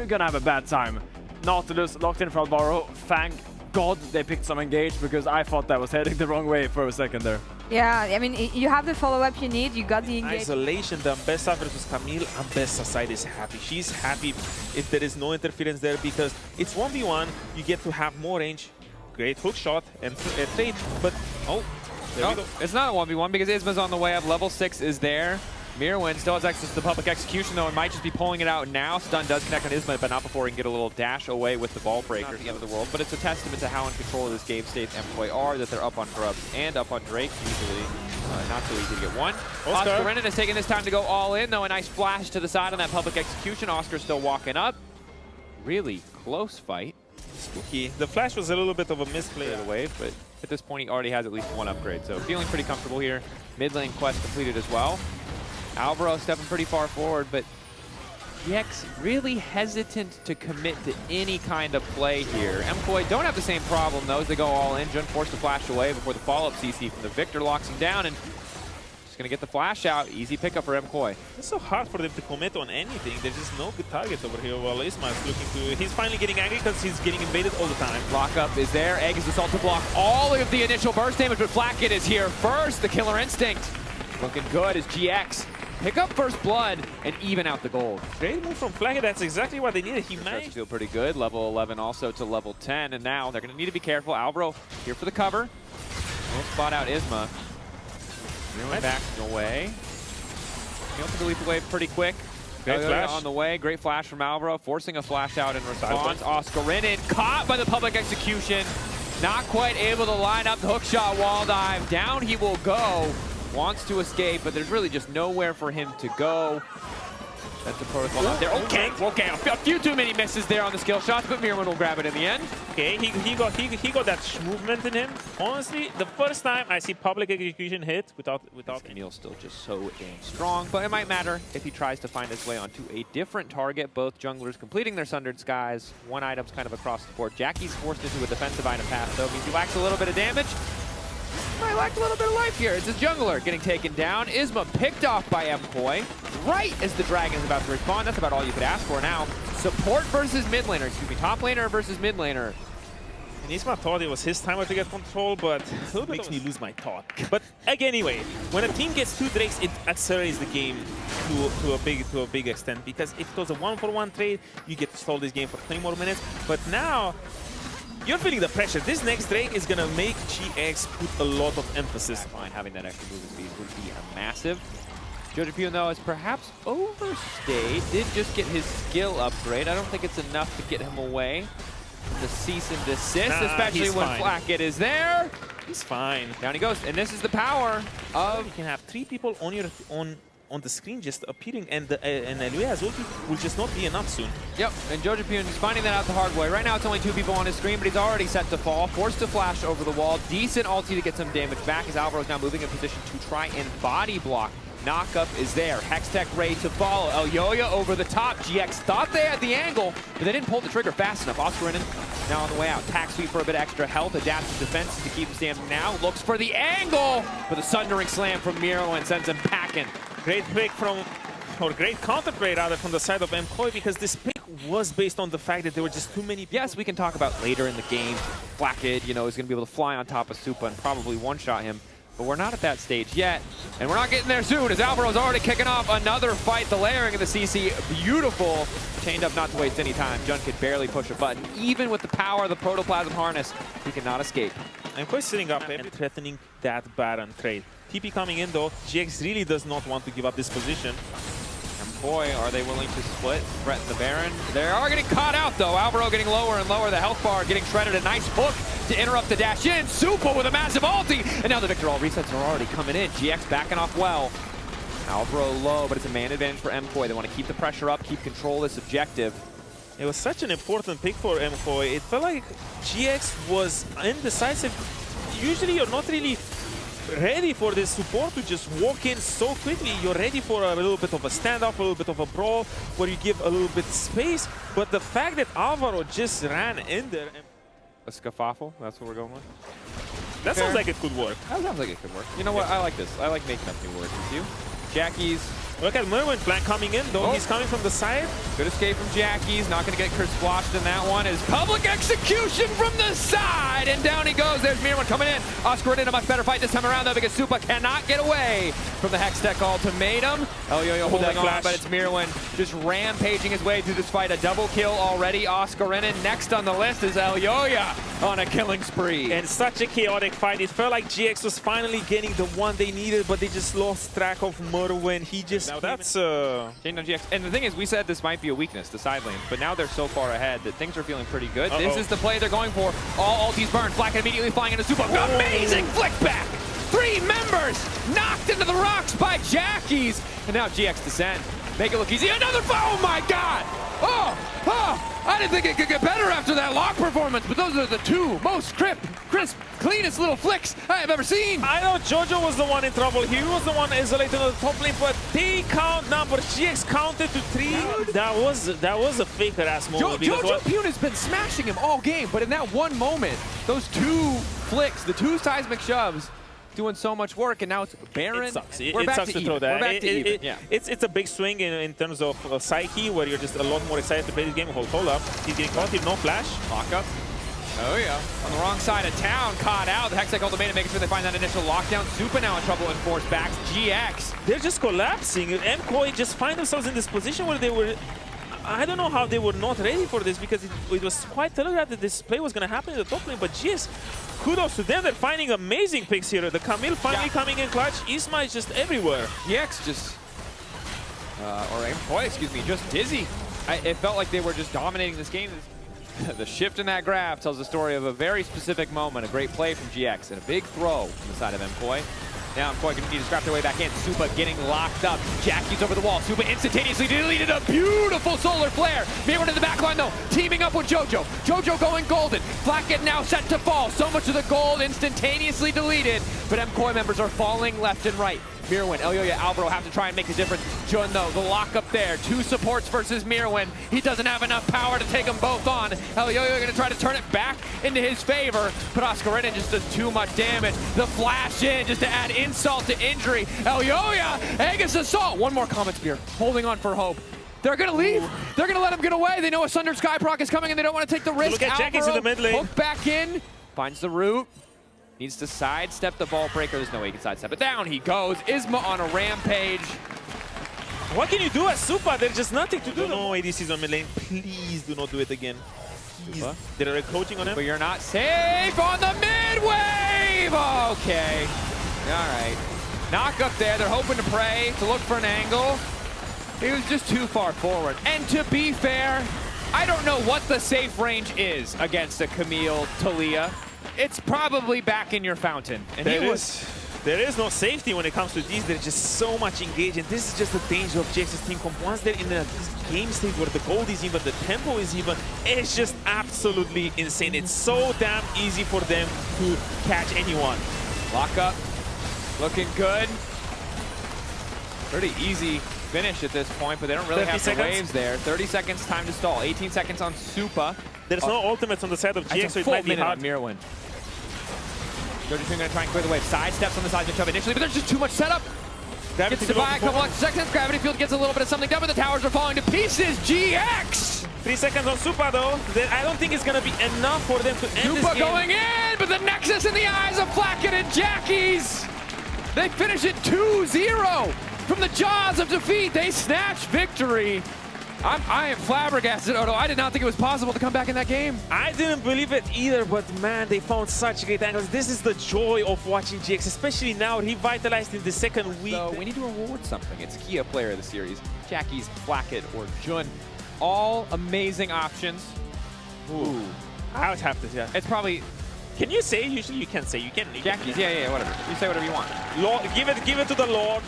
I'm gonna have a bad time. Nautilus locked in for Alvaro. Thank God they picked some engage because I thought that was heading the wrong way for a second there. Yeah, I mean, you have the follow-up you need, you got the engage. Isolation, the Ambessa versus Camille. Ambessa side is happy. She's happy if there is no interference there because it's 1v1. You get to have more range. Great hook shot and trade, but oh, there we go. It's not a 1v1 because Isma's on the way up. Level 6 is there. Myrwn still has access to the public execution though and might just be pulling it out now. Stun does connect on Isma, but not before he can get a little dash away with the ball breaker at the end of the world. But it's a testament to how in control of this game state MKOI are, that they're up on Grubs and up on Drake usually. Not so easy to get one. Oscarinin is taking this time to go all in though. A nice flash to the side on that public execution. Oscar's still walking up. Really close fight. Spooky. The flash was a little bit of a misplay of the wave, but at this point he already has at least one upgrade. So feeling pretty comfortable here. Mid lane quest completed as well. Alvaro stepping pretty far forward, but GX really hesitant to commit to any kind of play here. MKOI don't have the same problem though as they go all in. Jun forced to flash away before the follow-up CC from the Viktor locks him down and just gonna get the flash out. Easy pickup for MKOI. It's so hard for them to commit on anything. There's just no good targets over here while Isma is looking to... He's finally getting angry because he's getting invaded all the time. Lockup is there. Egg is assault to block all of the initial burst damage, but Flakked is here first. The killer instinct looking good as GX pick up first blood and even out the gold. Great move from Flakked. That's exactly what they needed. He starts to managed. feel pretty good. Level 11 also to level 10, and now they're going to need to be careful. Alvaro here for the cover. We'll spot out Isma. Myrwn backing away. He able to delete the wave pretty quick. Great flash on the way. Great flash from Alvaro, forcing a flash out in response. Oscarinin caught by the public execution. Not quite able to line up the hook shot wall dive. Down he will go. Wants to escape, but there's really just nowhere for him to go. That's the protocol out there. Okay, a few too many misses there on the skill shots, but Myrwn will grab it in the end. Okay, he got that movement in him. Honestly, the first time I see public execution hit without Camille's still just so damn strong, but it might matter if he tries to find his way onto a different target. Both junglers completing their Sundered Skies. One item's kind of across the board. Jackie's forced into a defensive item path, though. Means he lacks a little bit of damage. Might lack a little bit of life here. It's his jungler getting taken down. Isma picked off by MKOI right as the dragon is about to respawn. That's about all you could ask for now. Support versus mid laner. Excuse me, top laner versus mid laner. And Isma thought it was his time to get control, but it makes me lose my thought. But anyway, when a team gets 2 Drakes, it accelerates the game to a big extent. Because if it was a 1-for-1 trade, you get to stall this game for 20 more minutes. But now, you're feeling the pressure. This next Drake is going to make GX put a lot of emphasis. Fine, having that extra movement speed would be a massive. Jojopyun, though, is perhaps overstayed. Did just get his skill upgrade. I don't think it's enough to get him away. The cease and desist, especially when Flakked is there. He's fine. Down he goes. And this is the power of... You can have 3 people on the screen just appearing, and Elyoya's ulti will just not be enough soon. Yep, and Jojopyun is finding that out the hard way. Right now it's only 2 people on his screen, but he's already set to fall. Forced to flash over the wall. Decent ulti to get some damage back as Alvaro's now moving in position to try and body block. Knockup is there. Hextech ready to follow. Elyoya over the top. GX thought they had the angle, but they didn't pull the trigger fast enough. Oscarinin now on the way out. Tack sweep for a bit extra health. Adapts his defenses to keep him standing now. Looks for the angle, but the sundering slam from Myrwn sends him packing. Great pick from, or great counter play rather, from the side of MKOI, because this pick was based on the fact that there were just too many people. Yes, we can talk about later in the game. Flakked, you know, is going to be able to fly on top of Supa and probably one-shot him. But we're not at that stage yet, and we're not getting there soon as Alvaro's already kicking off another fight. The layering of the CC, beautiful. Chained up not to waste any time. Jun could barely push a button. Even with the power of the Protoplasm Harness, he cannot escape. MKOI sitting up and threatening that Baron trade. TP coming in though, GX really does not want to give up this position. And boy, are they willing to split, threaten the Baron. They are getting caught out though. Alvaro getting lower and lower. The health bar getting shredded. A nice hook to interrupt the dash in. Supa with a massive ulti. And now the Viktor all resets are already coming in. GX backing off well. Alvaro low, but it's a man advantage for MKOI. They want to keep the pressure up, keep control of this objective. It was such an important pick for MKOI. It felt like GX was indecisive. Usually you're not really ready for this support to just walk in so quickly. You're ready for a little bit of a standoff, a little bit of a brawl, where you give a little bit space. But the fact that Alvaro just ran in there... A scuffle, that's what we're going with? That sounds like it could work. That sounds like it could work. You know what, I like this. I like making up new words with you. Jackie's Look at Myrwn flank coming in, though. He's coming from the side. Good escape from Jackie's. Not going to get Chris squashed in that one. Is public execution from the side. And down he goes. There's Myrwn coming in. Oscarinin in a much better fight this time around, though, because Supa cannot get away from the Hextech ultimatum. Elyoya holding on, but it's Myrwn just rampaging his way through this fight. A double kill already. Oscarinin next on the list is Elyoya on a killing spree. And such a chaotic fight. It felt like GX was finally getting the one they needed, but they just lost track of Myrwn. He just... Now that's change on GX. And the thing is, we said this might be a weakness, the side lanes, but now they're so far ahead that things are feeling pretty good. This is the play they're going for. All ultis burned. Flakked immediately flying into Supa. Amazing flick back! 3 members knocked into the rocks by Jackie's. And now GX descend. Make it look easy. Another oh my god! I didn't think it could get better after that lock performance, but those are the 2 most crisp, cleanest little flicks I have ever seen. I know Jojo was the one in trouble. He was the one isolated on the top lane, but they count numbers. GX counted to 3. That was a faker ass moment. Jojopyun has been smashing him all game, but in that one moment, those 2 flicks, the 2 seismic shoves, doing so much work, and now it's Myrwn. It sucks. We're back sucks to to throw even. that. We're back to even. Yeah. It's a big swing in terms of psyche, where you're just a lot more excited to play this game. Hold up. He's getting caught. He no flash. Lock up. Oh yeah. On the wrong side of town, caught out. The Hextech ultimate making sure they find that initial lockdown. Supa now in trouble in force backs. GX. They're just collapsing. MKOI just find themselves in this position where they were... I don't know how they were not ready for this, because it was quite telegraphed that this play was going to happen in the top lane, but geez, kudos to them. They're finding amazing picks here. The Camille finally coming in clutch. Isma is just everywhere. GX just, or MKOI, excuse me, just dizzy. It felt like they were just dominating this game. The shift in that graph tells the story of a very specific moment, a great play from GX, and a big throw from the side of MKOI. Now MKOI going to need to scrap their way back in. Supa getting locked up. Jackie's over the wall. Supa instantaneously deleted a beautiful solar flare. Myrwn in the back line though, teaming up with Jojo. Jojo going golden. Flakked now set to fall. So much of the gold instantaneously deleted, but MKOI members are falling left and right. Myrwn, Elyoya, Alvaro have to try and make a difference. Jun though, the lock up there. 2 supports versus Myrwn. He doesn't have enough power to take them both on. Elyoya going to try to turn it back into his favor, but Oscarinin just does too much damage. The flash in just to add insult to injury. Elyoya, Aegis assault. One more Comet Spear, holding on for hope. They're going to leave. They're going to let him get away. They know a Sundered Sky proc is coming and they don't want to take the risk. Look at Jackie's in the mid lane. Hook back in, finds the root. Needs to sidestep the ball breaker. There's no way he can sidestep it. Down he goes. Isma on a rampage. What can you do as Supa? There's just nothing to do. No ADCs on mid lane. Please do not do it again. They're coaching on him. But you're not safe on the mid wave. Okay. All right. Knock up there. They're hoping to pray, to look for an angle. He was just too far forward. And to be fair, I don't know what the safe range is against a Camille Taliyah. It's probably back in your fountain. And there is no safety when it comes to these. There's just so much engagement. This is just the danger of GX's team comp. Once they're in a game state where the gold is even, the tempo is even, it's just absolutely insane. It's so damn easy for them to catch anyone. Lock up, looking good. Pretty easy finish at this point, but they don't really have the waves there. 30 seconds time to stall. 18 seconds on Supa. There's no ultimates on the side of GX, so it might be hard. Myrwn. Jojopyun going to try and clear the wave. Side steps on the side of the shove initially, but there's just too much setup. Gets to buy a couple extra seconds. Gravity Field gets a little bit of something done, but the towers are falling to pieces. GX! 3 seconds on Supa though. I don't think it's going to be enough for them to end this game. Supa going in, but the Nexus in the eyes of Flakked and Jackie's. They finish it 2-0. From the jaws of defeat, they snatch victory. I am flabbergasted, Odo. I did not think it was possible to come back in that game. I didn't believe it either, but man, they found such great angles. This is the joy of watching GX, especially now revitalized in the second week. So we need to reward something. It's Kia player of the series. Jackie's, Flakked, or Jun. All amazing options. Ooh. I would have to, yeah. It's probably... Can you say? Usually you can say. You can. Jackie's, yeah, whatever. You say whatever you want. Lord, give it to the Lord.